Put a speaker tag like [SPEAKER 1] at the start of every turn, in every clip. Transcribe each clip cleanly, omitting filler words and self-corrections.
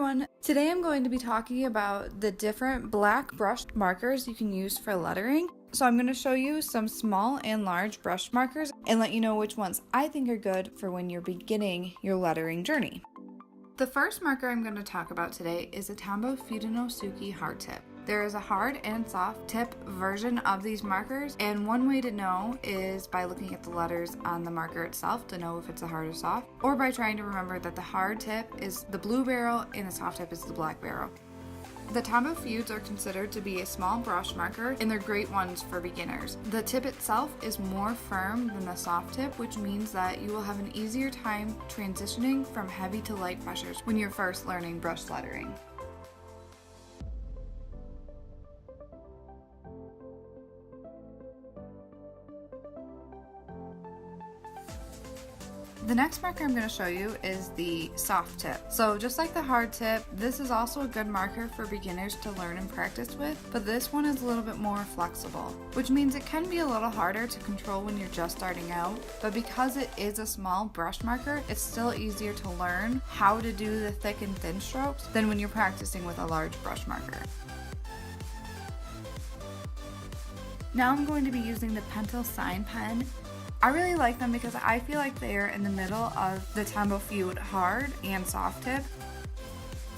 [SPEAKER 1] everyone! Today I'm going to be talking about the different black brush markers you can use for lettering. So I'm going to show you some small and large brush markers and let you know which ones I think are good for when you're beginning your lettering journey. The first marker I'm going to talk about today is a Tumble Fudenosuke hard tip. There is a hard and soft tip version of these markers, and one way to know is by looking at the letters on the marker itself to know if it's a hard or soft, or by trying to remember that the hard tip is the blue barrel and the soft tip is the black barrel. The Tumble Fudes are considered to be a small brush marker, and they're great ones for beginners. The tip itself is more firm than the soft tip, which means that you will have an easier time transitioning from heavy to light brushes when you're first learning brush lettering. The next marker I'm going to show you is the soft tip. So just like the hard tip, this is also a good marker for beginners to learn and practice with, but this one is a little bit more flexible, which means it can be a little harder to control when you're just starting out, but because it is a small brush marker, it's still easier to learn how to do the thick and thin strokes than when you're practicing with a large brush marker. Now I'm going to be using the Pentel Sign Pen. I really like them because I feel like they're in the middle of the Tumble Fude hard and soft tip.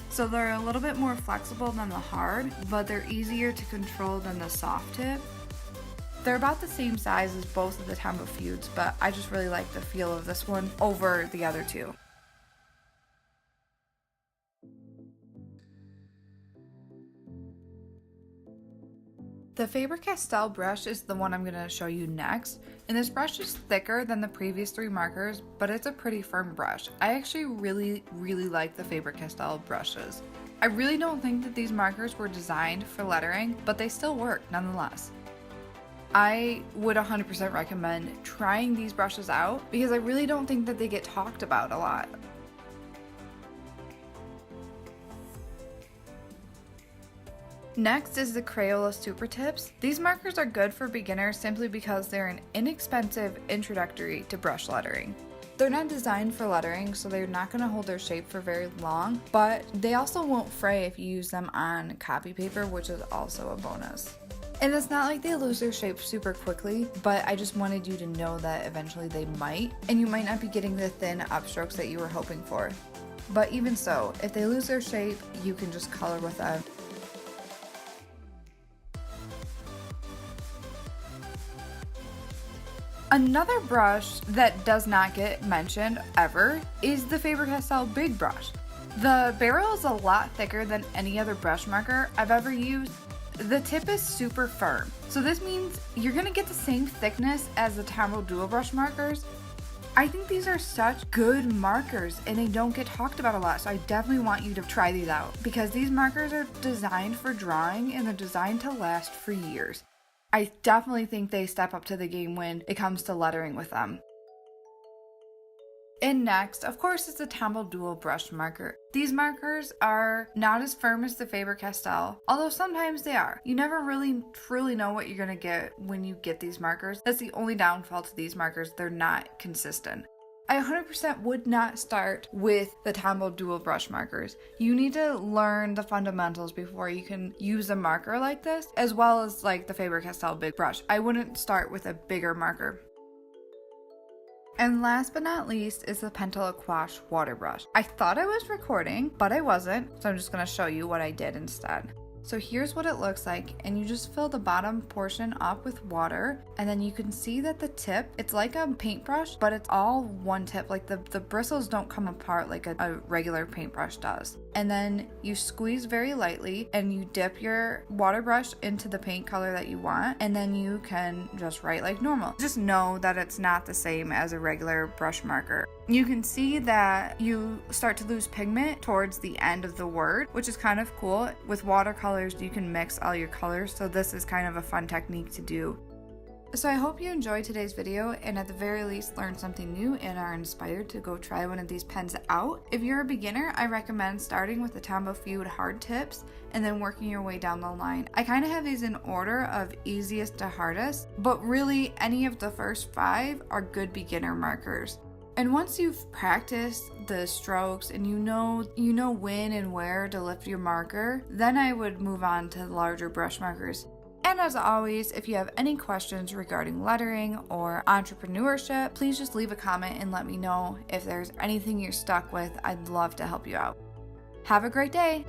[SPEAKER 1] So they're a little bit more flexible than the hard, but they're easier to control than the soft tip. They're about the same size as both of the Tumble Fudes, but I just really like the feel of this one over the other two. The Faber Castell brush is the one I'm going to show you next, and this brush is thicker than the previous three markers, but it's a pretty firm brush. I actually really like the Faber Castell brushes. I really don't think that these markers were designed for lettering, but they still work nonetheless. I would 100% recommend trying these brushes out because I really don't think that they get talked about a lot. Next is the Crayola Supertips. These markers are good for beginners simply because they're an inexpensive introductory to brush lettering. They're not designed for lettering, so they're not going to hold their shape for very long, but they also won't fray if you use them on copy paper, which is also a bonus. And it's not like they lose their shape super quickly, but I just wanted you to know that eventually they might, and you might not be getting the thin upstrokes that you were hoping for. But even so, if they lose their shape, you can just color with them. Another brush that does not get mentioned ever is the Faber Castell Big Brush. The barrel is a lot thicker than any other brush marker I've ever used. The tip is super firm, so this means you're going to get the same thickness as the Tumble Dual Brush markers. I think these are such good markers and they don't get talked about a lot, so I definitely want you to try these out because these markers are designed for drawing and they're designed to last for years. I definitely think they step up to the game when it comes to lettering with them. And next, of course, is the Tumble Dual Brush marker. These markers are not as firm as the Faber Castell, although sometimes they are. You never really truly know what you're going to get when you get these markers. That's the only downfall to these markers. They're not consistent. I 100% would not start with the Tumble Dual Brush markers. You need to learn the fundamentals before you can use a marker like this, as well as like the Faber Castell Big Brush. I wouldn't start with a bigger marker. And last but not least is the Pentel Aquash Water Brush. I thought I was recording, but I wasn't, so I'm just going to show you what I did instead. So here's what it looks like, and you just fill the bottom portion up with water, and then you can see that the tip, it's like a paintbrush, but it's all one tip. Like the bristles don't come apart like a regular paintbrush does. And then you squeeze very lightly and you dip your water brush into the paint color that you want, and then you can just write like normal. Just know that it's not the same as a regular brush marker. You can see that you start to lose pigment towards the end of the word, which is kind of cool. With watercolors, you can mix all your colors, so this is kind of a fun technique to do. So I hope you enjoyed today's video and at the very least learned something new and are inspired to go try one of these pens out. If you're a beginner, I recommend starting with the Tumble Fude hard tips and then working your way down the line. I kind of have these in order of easiest to hardest, but really any of the first 5 are good beginner markers. And once you've practiced the strokes and you know when and where to lift your marker, then I would move on to larger brush markers. And as always, if you have any questions regarding lettering or entrepreneurship, please just leave a comment and let me know. If there's anything you're stuck with, I'd love to help you out. Have a great day!